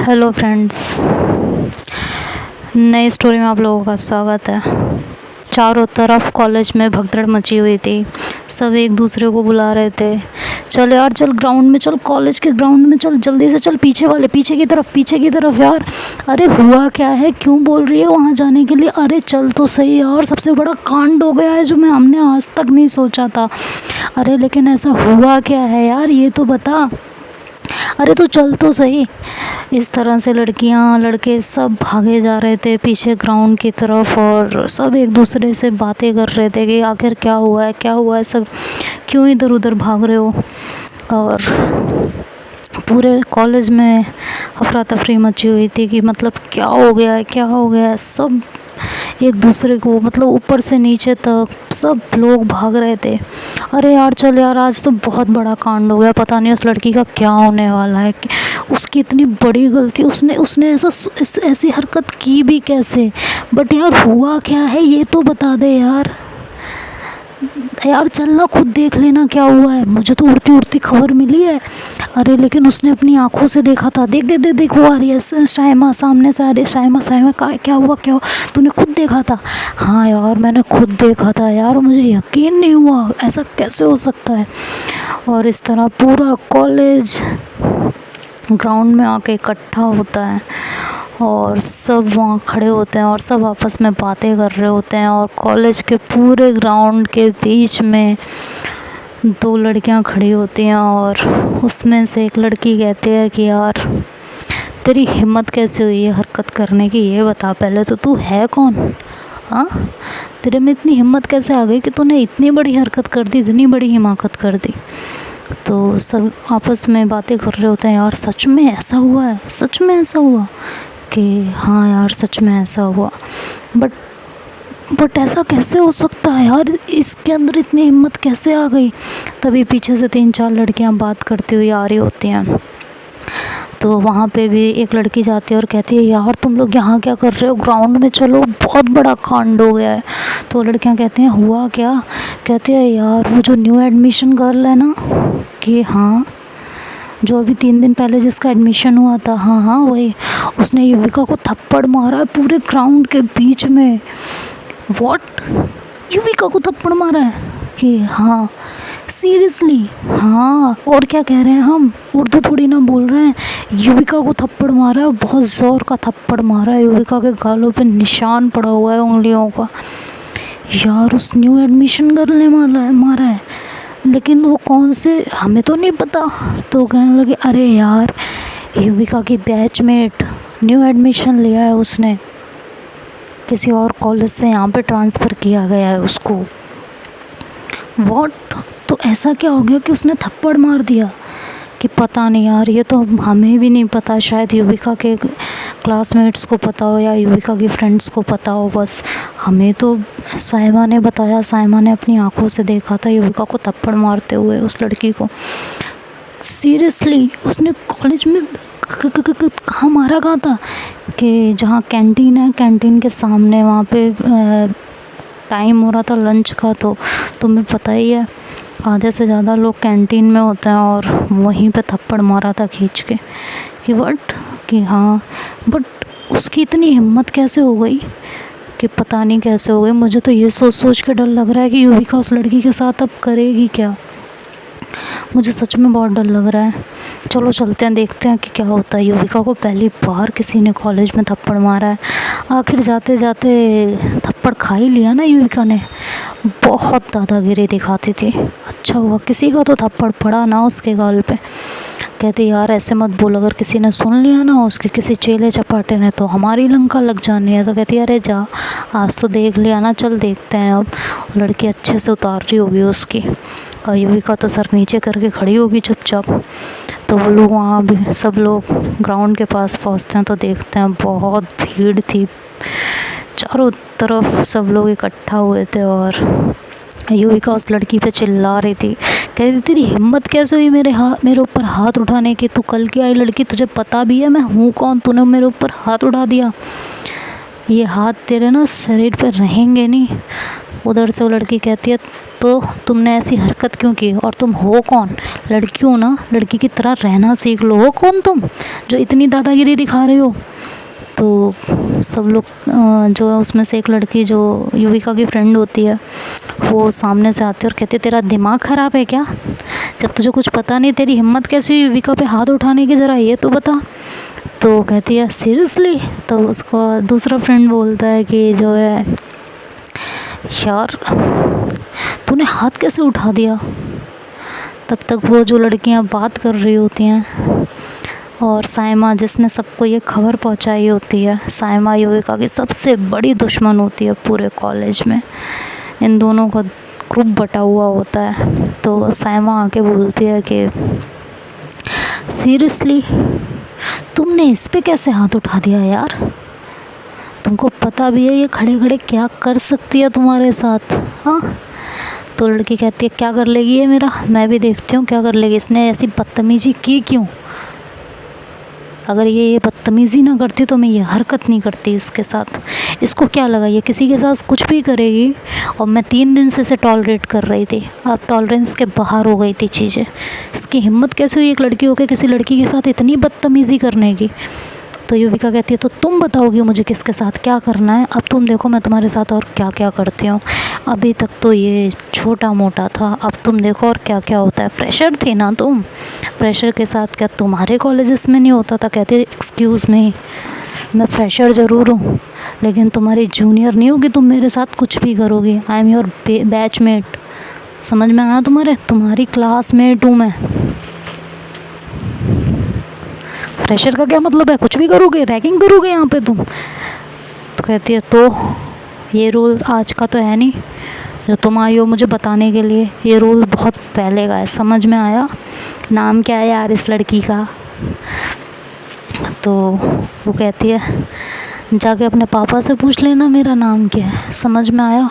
Hello friends, नई story में आप लोगों का स्वागत है। चारों तरफ कॉलेज में भगदड़ मची हुई थी। सब एक दूसरे को बुला रहे थे, चल यार चल ग्राउंड में चल, कॉलेज के ग्राउंड में चल, जल्दी से चल, पीछे की तरफ यार। अरे हुआ क्या है, क्यों बोल रही है वहाँ जाने के लिए? अरे चल तो सही यार, सबसे बड़ा कांड हो गया है जो हमने आज तक नहीं सोचा था। अरे लेकिन ऐसा हुआ क्या है यार, ये तो बता। अरे तो चल तो सही। इस तरह से लड़कियां लड़के सब भागे जा रहे थे पीछे ग्राउंड की तरफ, और सब एक दूसरे से बातें कर रहे थे कि आखिर क्या हुआ है, सब क्यों इधर उधर भाग रहे हो। और पूरे कॉलेज में अफरा तफरी मची हुई थी कि मतलब क्या हो गया है। सब एक दूसरे को मतलब ऊपर से नीचे तक सब लोग भाग रहे थे। अरे यार चल यार, आज तो बहुत बड़ा कांड हो गया, पता नहीं उस लड़की का क्या होने वाला है। कि उसकी इतनी बड़ी गलती, उसने ऐसी हरकत की भी कैसे? बट यार हुआ क्या है ये तो बता दे यार। यार चलना, खुद देख लेना क्या हुआ है। मुझे तो उड़ती उड़ती खबर मिली है। अरे लेकिन उसने अपनी आंखों से देखा था। देख देख देख देख वो आ रही है शाइमा, सामने से आ रही है शाइमा क्या हुआ तूने खुद देखा था? हाँ यार मैंने खुद देखा था यार, मुझे यकीन नहीं हुआ, ऐसा कैसे हो सकता है। और इस तरह पूरा कॉलेज ग्राउंड में आके इकट्ठा होता है और सब वहाँ खड़े होते हैं और सब आपस में बातें कर रहे होते हैं। और कॉलेज के पूरे ग्राउंड के बीच में दो लड़कियाँ खड़ी होती हैं, और उसमें से एक लड़की कहती है कि यार तेरी हिम्मत कैसे हुई ये हरकत करने की, ये बता पहले तो, तू है कौन? हाँ, तेरे में इतनी हिम्मत कैसे आ गई कि तूने इतनी बड़ी हरकत कर दी, इतनी बड़ी हिमाकत कर दी। तो सब आपस में बातें कर रहे होते हैं, यार सच में ऐसा हुआ है, सच में ऐसा हुआ कि हाँ यार सच में ऐसा हुआ। बट ऐसा कैसे हो सकता है यार, इसके अंदर इतनी हिम्मत कैसे आ गई? तभी पीछे से 3-4 लड़कियां बात करती हुई आ रही होती हैं। तो वहाँ पे भी एक लड़की जाती है और कहती है यार तुम लोग यहाँ क्या कर रहे हो, ग्राउंड में चलो, बहुत बड़ा कांड हो गया है। तो लड़कियाँ कहती हैं हुआ क्या? कहती है यार वो जो न्यू एडमिशन गर्ल है ना, कि हाँ जो अभी 3 दिन पहले जिसका एडमिशन हुआ था, हाँ वही, उसने युविका को थप्पड़ मारा है पूरे ग्राउंड के बीच में। व्हाट? युविका को थप्पड़ मारा है? कि हाँ सीरियसली? हाँ, और क्या कह रहे हैं हम, उर्दू थोड़ी ना बोल रहे हैं। युविका को थप्पड़ मारा है, बहुत ज़ोर का थप्पड़ मारा है, युविका के गालों पे निशान पड़ा हुआ है उंगलियों का। यार उस न्यू एडमिशन गर्ल ने मारा है, लेकिन वो कौन से, हमें तो नहीं पता। तो कहने लगे अरे यार युविका की बैचमेट, न्यू एडमिशन लिया है उसने, किसी और कॉलेज से यहाँ पे ट्रांसफ़र किया गया है उसको। व्हाट? तो ऐसा क्या हो गया कि उसने थप्पड़ मार दिया? कि पता नहीं यार, ये तो हमें भी नहीं पता, शायद युविका के क्लासमेट्स को पता हो या युविका की फ्रेंड्स को पता हो। बस हमें तो साइमा ने बताया, साइमा ने अपनी आंखों से देखा था युविका को थप्पड़ मारते हुए उस लड़की को। सीरियसली? उसने कॉलेज में कहाँ मारा, कहाँ था? कि जहाँ कैंटीन है, कैंटीन के सामने, वहाँ पे टाइम हो रहा था लंच का। तो तुम्हें पता ही है आधे से ज़्यादा लोग कैंटीन में होते हैं, और वहीं पे थप्पड़ मारा था खींच के। कि बट कि हाँ, बट उसकी इतनी हिम्मत कैसे हो गई कि पता नहीं कैसे हो गई। मुझे तो ये सोच के डर लग रहा है कि युविका उस लड़की के साथ अब करेगी क्या। मुझे सच में बहुत डर लग रहा है। चलो चलते हैं, देखते हैं कि क्या होता है। युविका को पहली बार किसी ने कॉलेज में थप्पड़ मारा है। आखिर जाते जाते थप्पड़ खा ही लिया ना युविका ने। बहुत दादागिरी दिखाती थी। अच्छा हुआ किसी का तो थप्पड़ पड़ा ना उसके गाल पे। कहती यार ऐसे मत बोल, अगर किसी ने सुन लिया ना, उसके किसी चेले चपाटे ने, तो हमारी लंका लग जानी है। तो कहती अरे जा, आज तो देख लिया ना, चल देखते हैं अब। लड़की अच्छे से उतार रही होगी उसकी, और युविका तो सर नीचे करके खड़ी होगी चुपचाप। तो वो लोग वहाँ भी, सब लोग ग्राउंड के पास पहुँचते हैं तो देखते हैं बहुत भीड़ थी, चारों तरफ सब लोग इकट्ठा हुए थे। और युविका उस लड़की पे चिल्ला रही थी, कह रही थी तेरी हिम्मत कैसे हुई मेरे ऊपर हाथ उठाने की? तू कल की आई लड़की, तुझे पता भी है मैं हूँ कौन, तूने मेरे ऊपर हाथ उठा दिया। ये हाथ तेरे ना शरीर पे रहेंगे नहीं। उधर से वो लड़की कहती है तो तुमने ऐसी हरकत क्यों की, और तुम हो कौन? लड़की हो ना, लड़की की तरह रहना सीख लो। हो कौन तुम जो इतनी दादागिरी दिखा रहे हो? तो सब लोग जो है उसमें से एक लड़की जो युविका की फ्रेंड होती है वो सामने से आती है और कहती है तेरा दिमाग ख़राब है क्या? जब तुझे कुछ पता नहीं तेरी हिम्मत कैसी हुई युविका पे हाथ उठाने की, ज़रा ये तो बता। तो कहती है सीरियसली? तो उसको दूसरा फ्रेंड बोलता है कि जो है यार तूने हाथ कैसे उठा दिया? तब तक वो जो लड़कियां बात कर रही होती हैं और साइमा जिसने सबको ये खबर पहुंचाई होती है, साइमा युविका की सबसे बड़ी दुश्मन होती है पूरे कॉलेज में। इन दोनों का ग्रुप बटा हुआ होता है। तो साइमा आके बोलती है कि सीरियसली तुमने इस पे कैसे हाथ उठा दिया यार? तुमको पता भी है ये खड़े खड़े क्या कर सकती है तुम्हारे साथ? हाँ। तो लड़की कहती है क्या कर लेगी ये मेरा, मैं भी देखती हूँ क्या कर लेगी। इसने ऐसी बदतमीज़ी की क्यों? अगर ये बदतमीज़ी ना करती तो मैं ये हरकत नहीं करती इसके साथ। इसको क्या लगा ये किसी के साथ कुछ भी करेगी? और मैं 3 दिन से इसे टॉलरेट कर रही थी, अब टॉलरेंस के बाहर हो गई थी चीज़ें। इसकी हिम्मत कैसे हुई एक लड़की होकर किसी लड़की के साथ इतनी बदतमीज़ी करने की? तो युविका कहती है तो तुम बताओगी मुझे किसके साथ क्या करना है? अब तुम देखो मैं तुम्हारे साथ और क्या क्या करती हूँ। अभी तक तो ये छोटा मोटा था, अब तुम देखो और क्या क्या होता है। फ्रेशर थे ना तुम, फ्रेशर के साथ क्या तुम्हारे कॉलेजेस में नहीं होता था? कहते एक्सक्यूज़ मी, मैं फ्रेशर ज़रूर हूँ लेकिन तुम्हारी जूनियर नहीं होगी, तुम मेरे साथ कुछ भी करोगी। आई एम योर बैचमेट, समझ में आया तुम्हारी क्लासमेट हूँ मैं। फ्रेशर का क्या मतलब है? कुछ भी करोगे, रैगिंग करोगे यहाँ पे तुम? तो कहती है तो ये रूल आज का तो है नहीं जो तुम आई हो मुझे बताने के लिए, ये रूल बहुत पहले का है, समझ में आया? नाम क्या है यार इस लड़की का? तो वो कहती है जाके अपने पापा से पूछ लेना मेरा नाम क्या है, समझ में आया?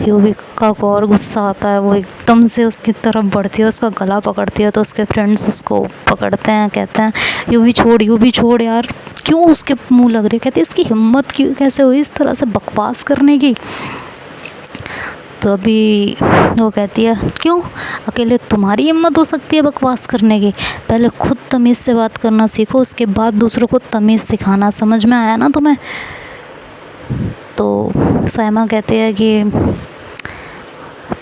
युविका को और गुस्सा आता है, वो एकदम से उसकी तरफ बढ़ती है, उसका गला पकड़ती है। तो उसके फ्रेंड्स उसको पकड़ते हैं, कहते हैं युवी छोड़ यार, क्यों उसके मुंह लग रही है? कहती है इसकी हिम्मत क्यों कैसे हुई इस तरह से बकवास करने की? तो अभी वो कहती है क्यों अकेले तुम्हारी हिम्मत हो सकती है बकवास करने की? पहले खुद तमीज़ से बात करना सीखो, उसके बाद दूसरों को तमीज़ सिखाना, समझ में आया ना तुम्हें? तो साइमा कहती है कि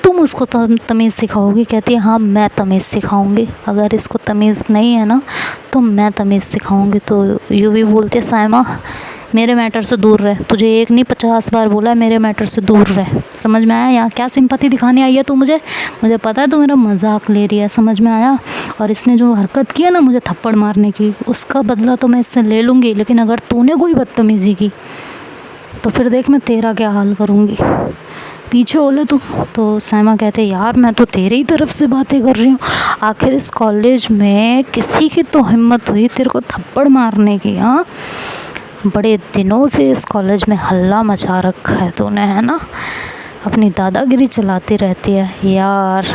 तुम उसको तमीज़ सिखाओगी? कहती है हाँ मैं तमीज़ सिखाऊंगी, अगर इसको तमीज़ नहीं है ना तो मैं तमीज़ सिखाऊंगी। तो युवी बोलती है साइमा मेरे मैटर से दूर रह, तुझे एक नहीं 50 बार बोला है मेरे मैटर से दूर रह, समझ में आया? यहाँ क्या सिंपैथी दिखाने आई है तू मुझे पता है तू मेरा मजाक ले रही है, समझ में आया? और इसने जो हरकत की है ना मुझे थप्पड़ मारने की, उसका बदला तो मैं इससे ले लूँगी, लेकिन अगर तूने कोई बदतमीज़ी की तो फिर देख मैं तेरा क्या हाल करूँगी, पीछे हो ले तू। तो साइमा कहते यार मैं तो तेरे ही तरफ से बातें कर रही हूँ, आखिर इस कॉलेज में किसी की तो हिम्मत हुई तेरे को थप्पड़ मारने की? हाँ, बड़े दिनों से इस कॉलेज में हल्ला मचा रखा है तूने, है ना? अपनी दादागिरी चलाती रहती है यार।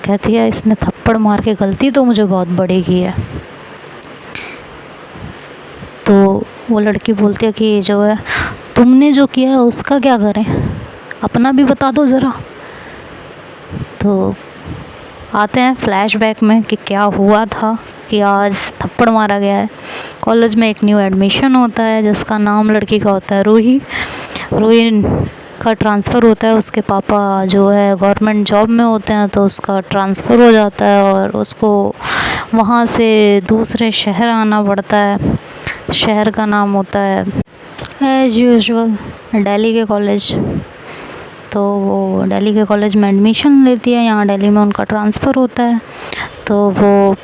कहती है इसने थप्पड़ मार के गलती तो मुझे बहुत बड़ी की है। तो वो लड़की बोलती है कि जो है तुमने जो किया है उसका क्या करें, अपना भी बता दो ज़रा। तो आते हैं फ्लैशबैक में कि क्या हुआ था कि आज थप्पड़ मारा गया है। कॉलेज में एक न्यू एडमिशन होता है जिसका नाम लड़की का होता है रूही का ट्रांसफ़र होता है, उसके पापा जो है गवर्नमेंट जॉब में होते हैं तो उसका ट्रांसफ़र हो जाता है और उसको वहाँ से दूसरे शहर आना पड़ता है। शहर का नाम होता है एज़ यूजुअल दिल्ली के कॉलेज। तो वो दिल्ली के कॉलेज में एडमिशन लेती है, यहाँ दिल्ली में उनका ट्रांसफ़र होता है। तो वो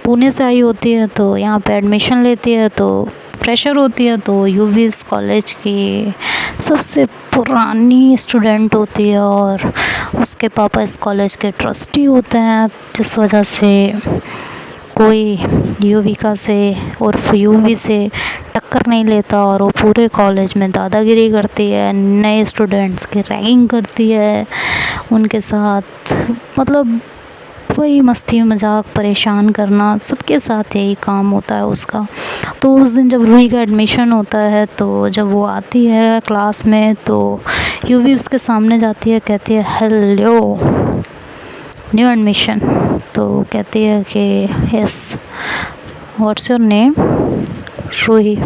पुणे से आई होती है तो यहाँ पे एडमिशन लेती है, तो फ्रेशर होती है। तो यूवी इस कॉलेज की सबसे पुरानी स्टूडेंट होती है और उसके पापा इस कॉलेज के ट्रस्टी होते हैं, जिस वजह से कोई युविका से और यूवी से टक्कर नहीं लेता और वो पूरे कॉलेज में दादागिरी करती है, नए स्टूडेंट्स की रैगिंग करती है, उनके साथ मतलब वही मस्ती मजाक परेशान करना, सबके साथ यही काम होता है उसका। तो उस दिन जब रूही का एडमिशन होता है तो जब वो आती है क्लास में तो यूवी उसके सामने जाती है, कहती है हेलो न्यू एडमिशन। तो कहती है कि yes what's your name, Ruhi.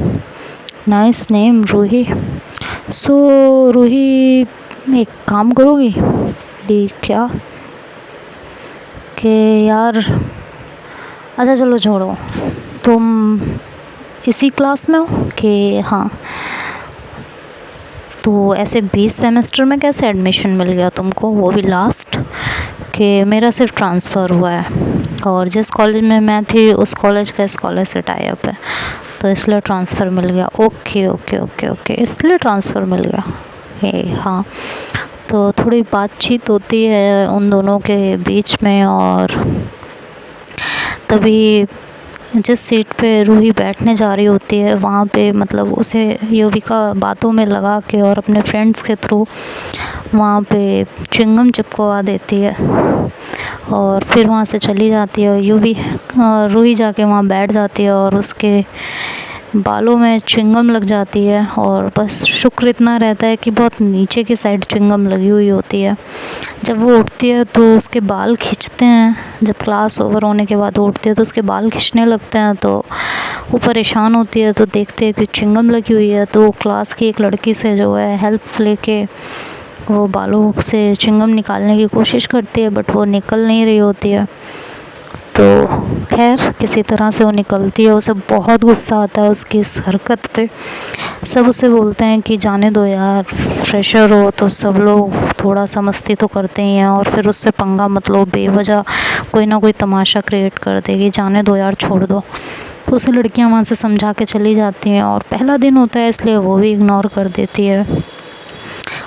Nice name Ruhi. So Ruhi एक काम करोगी? डी क्या कि यार अच्छा चलो छोड़ो, तुम इसी क्लास में हो कि हाँ? तो ऐसे 20 सेमेस्टर में कैसे एडमिशन मिल गया तुमको, वो भी लास्ट? कि मेरा सिर्फ ट्रांसफ़र हुआ है और जिस कॉलेज में मैं थी उस कॉलेज का इस कॉलेज से टाई अप है तो इसलिए ट्रांसफ़र मिल गया। ओके ओके ओके ओके, इसलिए ट्रांसफ़र मिल गया। हाँ, तो थोड़ी बातचीत होती है उन दोनों के बीच में और तभी जिस सीट पे रूही बैठने जा रही होती है वहाँ पे मतलब उसे युविका बातों में लगा के और अपने फ्रेंड्स के थ्रू वहाँ पे चिंगम चिपकवा देती है और फिर वहाँ से चली जाती है। रूही जाके वहाँ बैठ जाती है और उसके बालों में चिंगम लग जाती है और बस शुक्र इतना रहता है कि बहुत नीचे की साइड चिंगम लगी हुई होती है। जब वो उठती है तो उसके बाल खींचते हैं, जब क्लास ओवर होने के बाद उठती है तो उसके बाल खींचने लगते हैं तो वो परेशान होती है। तो देखते हैं कि चिंगम लगी हुई है तो क्लास की एक लड़की से जो है हेल्प लेके वो बालों से चिंगम निकालने की कोशिश करती है बट वो निकल नहीं रही होती है। तो खैर किसी तरह से वो निकलती है। उसे बहुत गुस्सा आता है उसकी इस हरकत पे। सब उसे बोलते हैं कि जाने दो यार, फ्रेशर हो तो सब लोग थोड़ा सा मस्ती तो करते ही हैं और फिर उससे पंगा मत लो, बेवजह कोई ना कोई तमाशा क्रिएट कर देगी, जाने दो यार, छोड़ दो। तो उसे लड़कियां वहाँ से समझा के चली जाती हैं और पहला दिन होता है इसलिए वो भी इग्नोर कर देती है,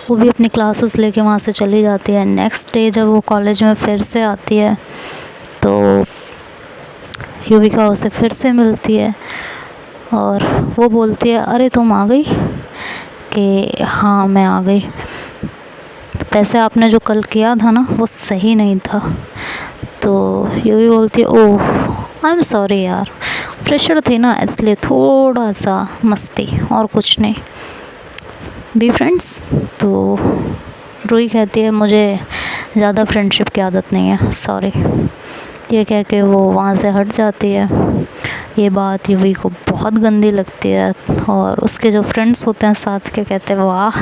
वो भी अपनी क्लासेस लेके वहाँ से चली जाती है। नेक्स्ट डे जब वो कॉलेज में फिर से आती है तो युविका उसे फिर से मिलती है और वो बोलती है अरे तुम आ गई? कि हाँ मैं आ गई। वैसे आपने जो कल किया था ना वो सही नहीं था। तो युवी बोलती है ओह आई एम सॉरी यार, फ्रेशर थी ना इसलिए थोड़ा सा मस्ती और कुछ नहीं, बी फ्रेंड्स। तो रूही कहती है मुझे ज़्यादा फ्रेंडशिप की आदत नहीं है, सॉरी। ये कह के वो वहाँ से हट जाती है। ये बात युवी को बहुत गंदी लगती है और उसके जो फ्रेंड्स होते हैं साथ के कहते हैं वाह,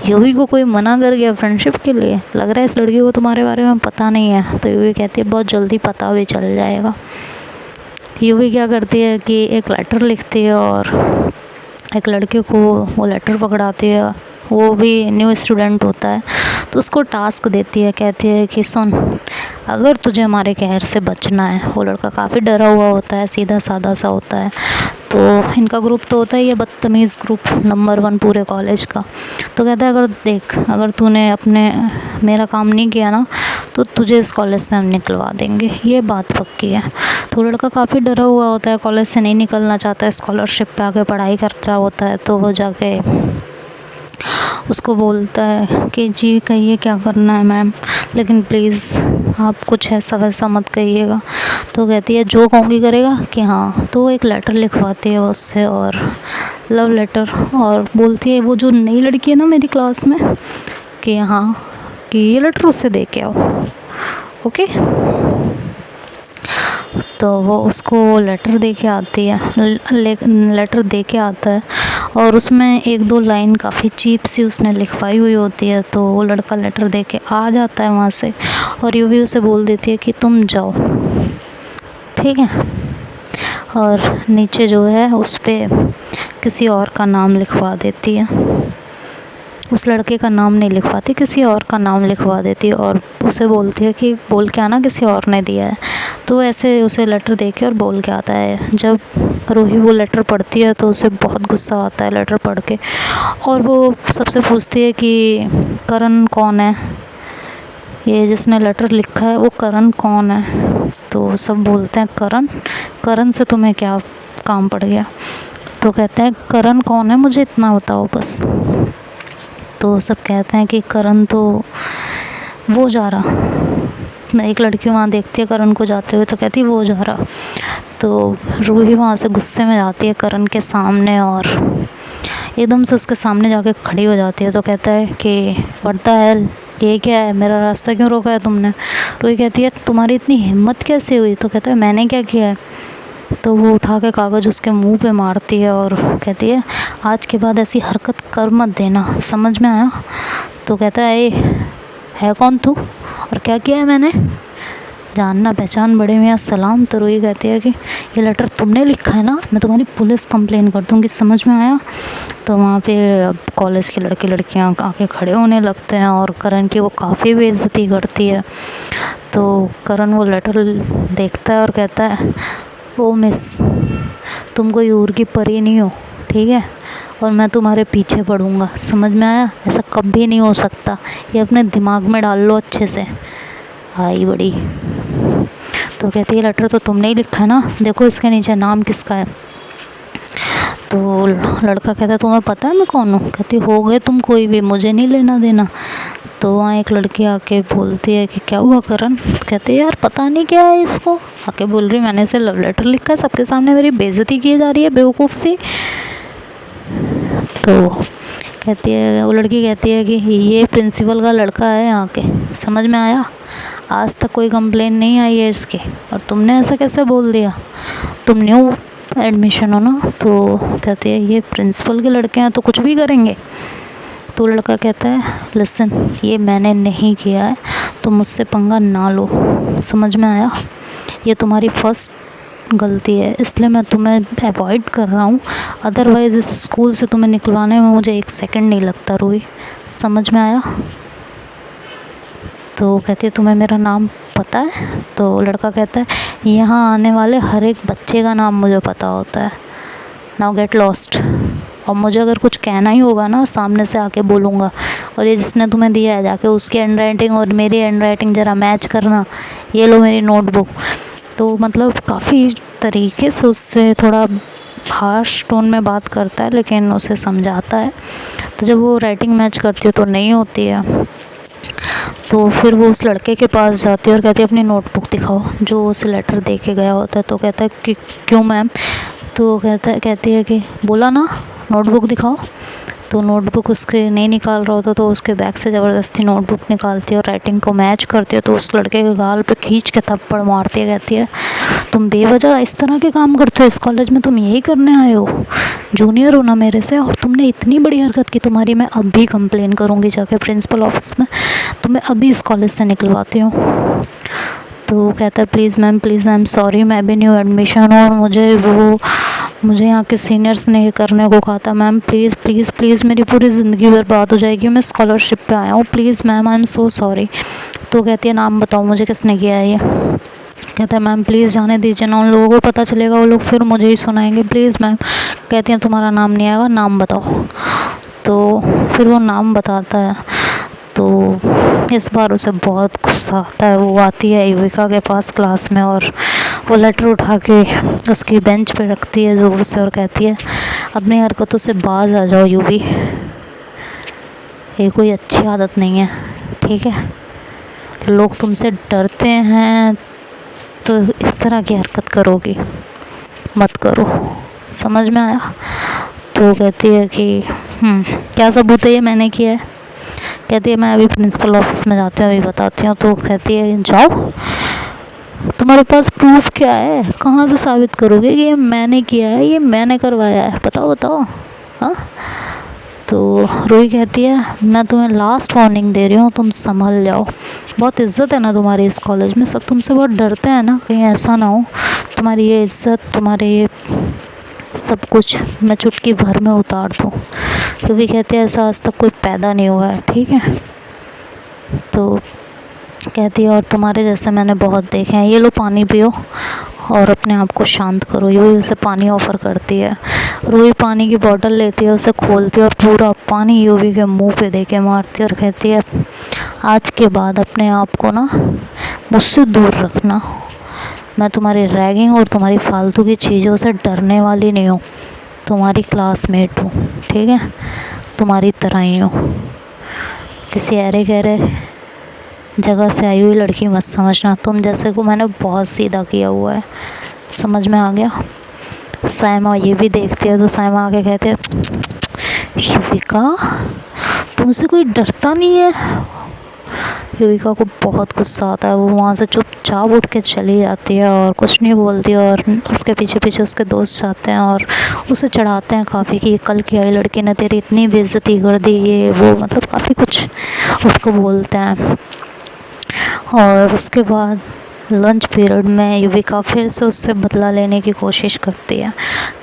युवी को कोई मना कर गया फ्रेंडशिप के लिए, लग रहा है इस लड़की को तुम्हारे बारे में पता नहीं है। तो युवी कहती है बहुत जल्दी पता भी चल जाएगा। युवी क्या करती है कि एक लेटर लिखती है और एक लड़के को वो लेटर पकड़ाती है, वो भी न्यू स्टूडेंट होता है तो उसको टास्क देती है, कहती है कि सुन अगर तुझे हमारे कहर से बचना है। वो लड़का काफ़ी डरा हुआ होता है, सीधा साधा सा होता है। तो इनका ग्रुप तो होता ही है बदतमीज़ ग्रुप नंबर 1 पूरे कॉलेज का। तो कहता है अगर देख, अगर तूने मेरा काम नहीं किया ना तो तुझे इस कॉलेज से हम निकलवा देंगे, ये बात पक्की है। तो लड़का काफ़ी डरा हुआ होता है, कॉलेज से नहीं निकलना चाहता है, स्कॉलरशिप पे आके पढ़ाई कर रहा होता है। तो वो जाके उसको बोलता है कि जी कहिए क्या करना है मैम, लेकिन प्लीज़ आप कुछ ऐसा वैसा मत कहिएगा। तो कहती है जो कहूँगी करेगा कि हाँ। तो वो एक लेटर लिखवाती है उससे और लव लेटर, और बोलती है वो जो नई लड़की है ना मेरी क्लास में कि हाँ कि ये लेटर उससे दे के आओ, ओके। तो वो उसको लेटर दे के आती है, लेटर दे के आता है और उसमें 1-2 लाइन काफ़ी चीप सी उसने लिखवाई हुई होती है। तो वो लड़का लेटर दे के आ जाता है वहाँ से और यूवी उसे बोल देती है कि तुम जाओ, ठीक है। और नीचे जो है उस पर किसी और का नाम लिखवा देती है, उस लड़के का नाम नहीं लिखवाती, किसी और का नाम लिखवा देती है और उसे बोलती है कि बोल के आना किसी और ने दिया है। तो ऐसे उसे लेटर दे के और बोल के आता है। जब रूही वो लेटर पढ़ती है तो उसे बहुत गुस्सा आता है लेटर पढ़ के और वो सबसे पूछती है कि करण कौन है, ये जिसने लेटर लिखा है वो करण कौन है। तो सब बोलते हैं करण से तुम्हें क्या काम पड़ गया। तो कहते हैं करण कौन है मुझे इतना बताओ बस। तो सब कहते हैं कि करण तो वो जा रहा मैं एक लड़की वहाँ देखती है करण को जाते हुए, तो कहती है वो जा रहा। तो रूही वहाँ से गुस्से में जाती है करण के सामने और एकदम से उसके सामने जाके खड़ी हो जाती है। तो कहता है कि व्हाट द हेल, ये क्या है, मेरा रास्ता क्यों रोका है तुमने। रूही कहती है तुम्हारी इतनी हिम्मत कैसे हुई। तो कहता है मैंने क्या किया है। तो वो उठा के कागज़ उसके मुंह पे मारती है और कहती है आज के बाद ऐसी हरकत कर मत देना, समझ में आया। तो कहता है ए है कौन तू और क्या किया है मैंने, जानना पहचान बड़े मियाँ सलाम। तो रूही कहती है कि ये लेटर तुमने लिखा है ना, मैं तुम्हारी पुलिस कंप्लेन कर दूँगी, समझ में आया। तो वहाँ पे अब कॉलेज के लड़के लड़कियाँ आके खड़े होने लगते हैं और करण की वो काफ़ी बेइज्जती करती है। तो करण वो लेटर देखता है और कहता है ओ मिस, तुम कोई ऊर की परी नहीं हो, ठीक है, और मैं तुम्हारे पीछे पड़ूंगा, समझ में आया। ऐसा कभी नहीं हो सकता, ये अपने दिमाग में डाल लो अच्छे से। आई बड़ी। तो कहती है लेटर तो तुमने ही लिखा है ना, देखो इसके नीचे नाम किसका है। तो लड़का कहता है तुम्हें पता है मैं कौन हूँ। कहती हो गए तुम कोई भी, मुझे नहीं लेना देना। तो वहाँ एक लड़की आके बोलती है कि क्या हुआ करण। कहते यार पता नहीं क्या है इसको, आके बोल रही मैंने इसे लव लेटर लिखा है, सबके सामने मेरी बेइज्जती की जा रही है बेवकूफ़ सी। तो कहती है वो लड़की कहती है कि ये प्रिंसिपल का लड़का है यहाँ के, समझ में आया, आज तक कोई कंप्लेन नहीं आई है इसकी, और तुमने ऐसा कैसे बोल दिया, तुम न्यू एडमिशन हो ना। तो कहती है ये प्रिंसिपल के लड़के हैं तो कुछ भी करेंगे। तो लड़का कहता है लिसन, ये मैंने नहीं किया है, तुम मुझसे पंगा ना लो, समझ में आया। ये तुम्हारी फर्स्ट गलती है, इसलिए मैं तुम्हें अवॉइड कर रहा हूँ, अदरवाइज़ इस स्कूल से तुम्हें निकलवाने में मुझे एक सेकंड नहीं लगता रूही, समझ में आया। तो कहती है तुम्हें मेरा नाम पता है। तो लड़का कहता है यहाँ आने वाले हर एक बच्चे का नाम मुझे पता होता है, नाउ गेट लॉस्ट। और मुझे अगर कुछ कहना ही होगा ना सामने से आके बोलूँगा। और ये जिसने तुम्हें दिया है जाके उसकी हैंड राइटिंग और मेरी हैंड राइटिंग ज़रा मैच करना, ये लो मेरी नोटबुक। तो मतलब काफ़ी तरीके से उससे थोड़ा हार्श टोन में बात करता है, लेकिन उसे समझाता है। तो जब वो राइटिंग मैच करती है तो नहीं होती है, तो फिर वो उस लड़के के पास जाती है और कहती है अपनी नोटबुक दिखाओ जो उस लेटर दे के गया होता है। तो कहता है कि क्यों मैम। तो कहती है कि बोला ना नोटबुक दिखाओ। तो नोटबुक उसके नहीं निकाल रहा होता, तो उसके बैग से ज़बरदस्ती नोटबुक निकालती है और राइटिंग को मैच करती है। तो उस लड़के के गाल पे खींच के थप्पड़ मारती है, कहती है तुम बेवजह इस तरह के काम करते हो इस कॉलेज में, तुम यही करने आए हो, जूनियर हो ना मेरे से, और तुमने इतनी बड़ी हरकत की, तुम्हारी मैं अभी कंप्लेन करूँगी जाके प्रिंसिपल ऑफिस में, तुम्हें अभी इस कॉलेज से निकलवाती हूँ। तो कहता है please ma'am, please I am sorry, मैं भी न्यू एडमिशन हूँ और मुझे यहाँ के सीनियर्स ने ये करने को कहा था, मैम प्लीज़ प्लीज़ प्लीज़, मेरी पूरी ज़िंदगी बर्बाद हो जाएगी, मैं स्कॉलरशिप पे आया हूँ, please ma'am I am so sorry. तो कहती है नाम बताओ मुझे किसने किया है ये। कहता है मैम प्लीज़ जाने दीजिए ना, उन लोगों को पता चलेगा, वो लोग फिर मुझे ही सुनाएंगे, प्लीज़ मैम। कहती हैं तुम्हारा नाम नहीं आएगा, नाम बताओ। तो फिर वो नाम बताता है। तो इस बार उसे बहुत गुस्सा आता है, वो आती है युविका के पास क्लास में और वो लेटर उठा के उसकी बेंच पे रखती है ज़ोर से और कहती है अपनी हरकतों से बाज आ जाओ युवी, ये कोई अच्छी आदत नहीं है, ठीक है, लोग तुमसे डरते हैं तो इस तरह की हरकत करोगी मत करो, समझ में आया। तो कहती है कि क्या सबूत है ये मैंने किया है। कहती है मैं अभी प्रिंसिपल ऑफिस में जाती हूँ, अभी बताती हूँ। तो कहती है जाओ, तुम्हारे पास प्रूफ क्या है, कहाँ से साबित करोगे कि ये मैंने किया है, ये मैंने करवाया है, बताओ बताओ। हाँ। तो रूही कहती है मैं तुम्हें लास्ट वार्निंग दे रही हूँ, तुम संभल जाओ, बहुत इज़्ज़त है ना तुम्हारी इस कॉलेज में, सब तुमसे बहुत डरते हैं ना, कहीं ऐसा ना हो तुम्हारी ये इज़्ज़त, तुम्हारे ये सब कुछ मैं चुटकी भर में उतार दूँ। तो भी कहते हैं ऐसा आज तक कोई पैदा नहीं हुआ है, ठीक है। तो कहती है और तुम्हारे जैसे मैंने बहुत देखे हैं, ये लो पानी पियो और अपने आप को शांत करो। यूँ उसे पानी ऑफ़र करती है, रूही पानी की बोतल लेती है, उसे खोलती है और पूरा पानी यूवी के मुंह पे दे के मारती है और कहती है आज के बाद अपने आप को ना मुझसे दूर रखना, मैं तुम्हारी रैगिंग और तुम्हारी फालतू की चीज़ों से डरने वाली नहीं हूँ, तुम्हारी क्लासमेट हूँ, ठीक है, तुम्हारी तरह ही हूँ, किसी अरे गहरे जगह से आई हुई लड़की मत समझना, तुम जैसे को मैंने बहुत सीधा किया हुआ है, समझ में आ गया। सायमा ये भी देखती है तो सायमा आके कहते हैं युविका तुमसे कोई डरता नहीं है। युविका को बहुत गुस्सा आता है, वो वहाँ से चुपचाप उठ के चली जाती है और कुछ नहीं बोलती, और उसके पीछे पीछे उसके दोस्त जाते हैं और उसे चढ़ाते हैं काफ़ी कि कल की आई लड़की ने तेरी इतनी बेइज्जती कर दी, ये वो, मतलब काफ़ी कुछ उसको बोलते हैं। और उसके बाद लंच पीरियड में युविका फिर से उससे बदला लेने की कोशिश करती है,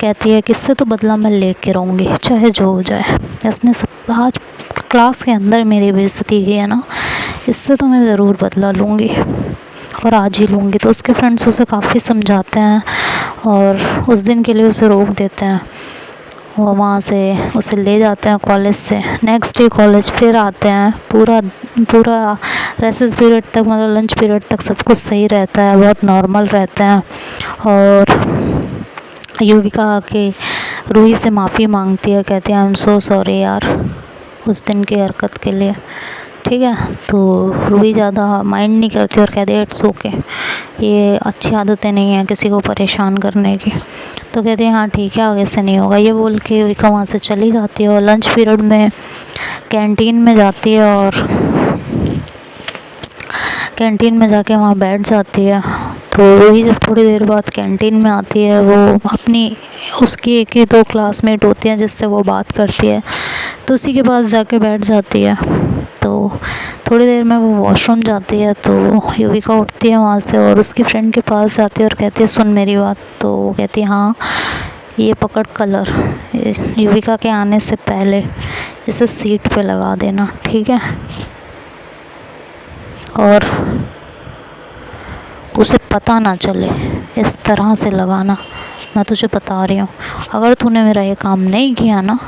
कहती है कि इससे तो बदला मैं लेके रहूँगी चाहे जो हो जाए, इसने सब आज क्लास के अंदर मेरी बेइज्जती की है ना, इससे तो मैं ज़रूर बदला लूँगी और आज ही लूँगी। तो उसके फ्रेंड्स उसे काफ़ी समझाते हैं और उस दिन के लिए उसे रोक देते हैं, और वहाँ से उसे ले जाते हैं कॉलेज से। नेक्स्ट डे कॉलेज फिर आते हैं, पूरा रेसेस पीरियड तक, मतलब लंच पीरियड तक सब कुछ सही रहता है, बहुत नॉर्मल रहता है। और युविका आके रूही से माफ़ी मांगती है, कहती है आई एम सो सॉरी यार उस दिन की हरकत के लिए, ठीक है। तो रूही ज़्यादा माइंड नहीं करती और कहती है इट्स ओके, ये अच्छी आदतें नहीं हैं किसी को परेशान करने की। तो कहती है हाँ ठीक है आगे से नहीं होगा, ये बोल के युविका वहाँ से चली जाती है और लंच पीरियड में कैंटीन में जाती है और कैंटीन में जाके वहाँ बैठ जाती है। तो वही जब थोड़ी देर बाद कैंटीन में आती है, वो अपनी उसकी एक ही दो क्लासमेट होती हैं जिससे वो बात करती है, तो उसी के पास जाके बैठ जाती है। तो थोड़ी देर में वो वॉशरूम जाती है, तो युविका उठती है वहाँ से और उसकी फ्रेंड के पास जाती है और कहती है सुन मेरी बात। तो वो कहती है हाँ, ये पकड़ कलर, युविका के आने से पहले इसे सीट पे लगा देना, ठीक है, और उसे पता ना चले, इस तरह से लगाना, मैं तुझे बता रही हूँ। अगर तूने मेरा ये काम नहीं किया ना,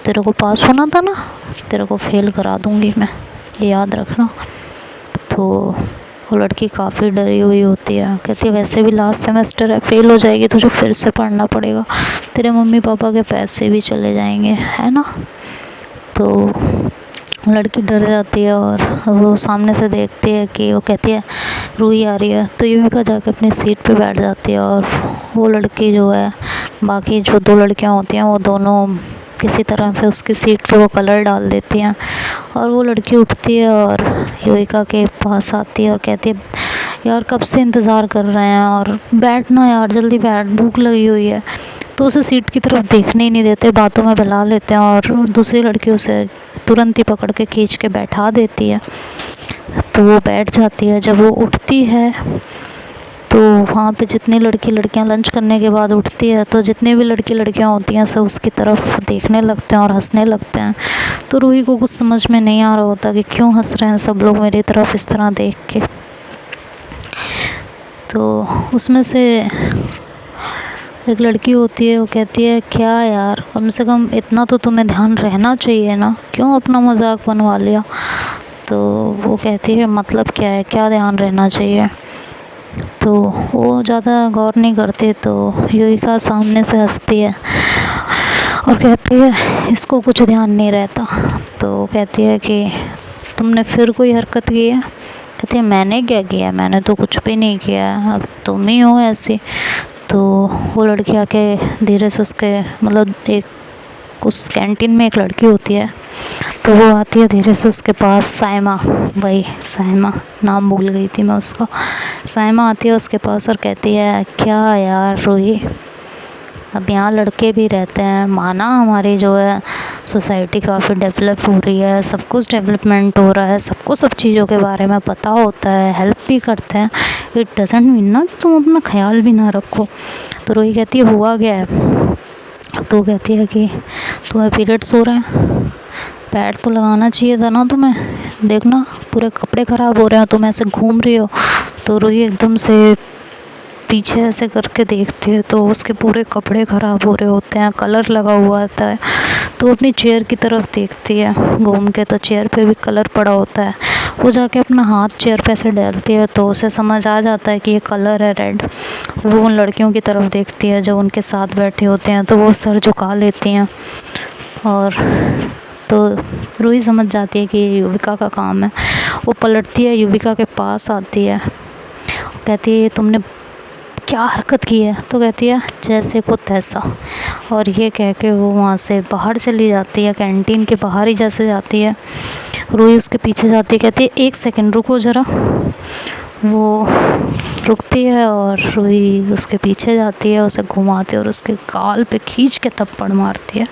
तेरे को पास होना था ना, तेरे को फेल करा दूँगी मैं, ये याद रखना। तो वो लड़की काफ़ी डरी हुई होती है, कहती है वैसे भी लास्ट सेमेस्टर है, फेल हो जाएगी तुझे फिर से पढ़ना पड़ेगा, तेरे मम्मी पापा के पैसे भी चले जाएंगे, है ना। तो लड़की डर जाती है और वो सामने से देखती है कि वो कहती है रूही आ रही है, तो युविका जाके अपनी सीट पे बैठ जाती है। और वो लड़की जो है, बाकी जो दो लड़कियां होती हैं वो दोनों किसी तरह से उसकी सीट पे वो कलर डाल देती हैं। और वो लड़की उठती है और युविका के पास आती है और कहती है यार कब से इंतज़ार कर रहे हैं, और बैठना यार जल्दी बैठ, भूख लगी हुई है। तो उसे सीट की तरफ देखने ही नहीं देते, बातों में बहला लेते हैं और दूसरी लड़की उसे तुरंत ही पकड़ के खींच के बैठा देती है। तो वो बैठ जाती है। जब वो उठती है तो वहाँ पे जितनी लड़कियां लंच करने के बाद उठती है, तो जितनी भी लड़कियां होती हैं सब उसकी तरफ देखने लगते हैं और हंसने लगते हैं। तो रूही को कुछ समझ में नहीं आ रहा होता कि क्यों हंस रहे हैं सब लोग मेरी तरफ इस तरह देख के। तो उसमें से एक लड़की होती है, वो कहती है क्या यार कम से कम इतना तो तुम्हें ध्यान रहना चाहिए ना, क्यों अपना मजाक बनवा लिया। तो वो कहती है मतलब क्या है, क्या ध्यान रहना चाहिए। तो वो ज़्यादा गौर नहीं करती, तो युविका सामने से हंसती है और कहती है इसको कुछ ध्यान नहीं रहता। तो कहती है कि तुमने फिर कोई हरकत की है। कहती है मैंने क्या किया, मैंने तो कुछ भी नहीं किया, अब तुम ही हो ऐसी। तो वो लड़की आके धीरे से उसके, मतलब एक उस कैंटीन में एक लड़की होती है, तो वो आती है धीरे से उसके पास, सायमा, वही सायमा, नाम भूल गई थी मैं उसका। सायमा आती है उसके पास और कहती है क्या यार रूही, अब यहाँ लड़के भी रहते हैं, माना हमारी जो है सोसाइटी काफ़ी डेवलप हो रही है, सब कुछ डेवलपमेंट हो रहा है, सबको सब चीज़ों के बारे में पता होता है, हेल्प भी करते हैं, इट डजेंट मीन ना कि तुम अपना ख्याल भी ना रखो। तो रूही कहती है हुआ क्या है। तो कहती है कि तुम्हें पीरियड्स हो रहे हैं, पैड तो लगाना चाहिए था ना तुम्हें, देखना पूरे कपड़े ख़राब हो रहे हैं, तुम ऐसे घूम रही हो। तो रूही एकदम से पीछे ऐसे करके देखती है तो उसके पूरे कपड़े ख़राब हो रहे होते हैं, कलर लगा हुआ होता है। तो वो अपनी चेयर की तरफ देखती है घूम के, तो चेयर पे भी कलर पड़ा होता है। वो जाके अपना हाथ चेयर पे से डालती है तो उसे समझ आ जाता है कि ये कलर है रेड। वो उन लड़कियों की तरफ देखती है जो उनके साथ बैठे होते हैं, तो वो सर झुका लेती हैं। और तो रूही समझ जाती है कि युविका का काम है। वो पलटती है, युविका के पास आती है, कहती है ये तुमने क्या हरकत की है? तो कहती है जैसे को तैसा, और ये कह के वो वहाँ से बाहर चली जाती है, कैंटीन के बाहर ही जैसे जाती है। रूही उसके पीछे जाती है, कहती है 1 सेकंड रुको ज़रा। वो रुकती है और रूही उसके पीछे जाती है, उसे घुमाती है और उसके गाल पे खींच के थप्पड़ मारती है।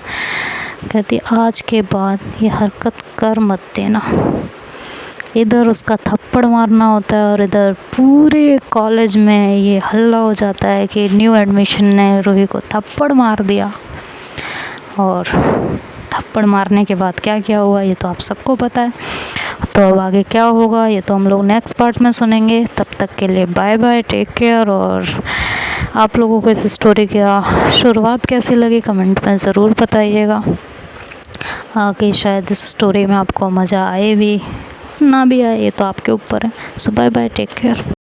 कहती है आज के बाद ये हरकत कर मत देना। इधर उसका थप्पड़ मारना होता है और इधर पूरे कॉलेज में ये हल्ला हो जाता है कि न्यू एडमिशन ने रूही को थप्पड़ मार दिया। और थप्पड़ मारने के बाद क्या क्या हुआ ये तो आप सबको पता है। तो अब आगे क्या होगा ये तो हम लोग नेक्स्ट पार्ट में सुनेंगे। तब तक के लिए बाय बाय, टेक केयर। और आप लोगों को इस स्टोरी की शुरुआत कैसी लगी कमेंट में ज़रूर बताइएगा। आगे शायद इस स्टोरी में आपको मज़ा आए भी ना भी आए, ये तो आपके ऊपर है। सो बाय बाय, टेक केयर।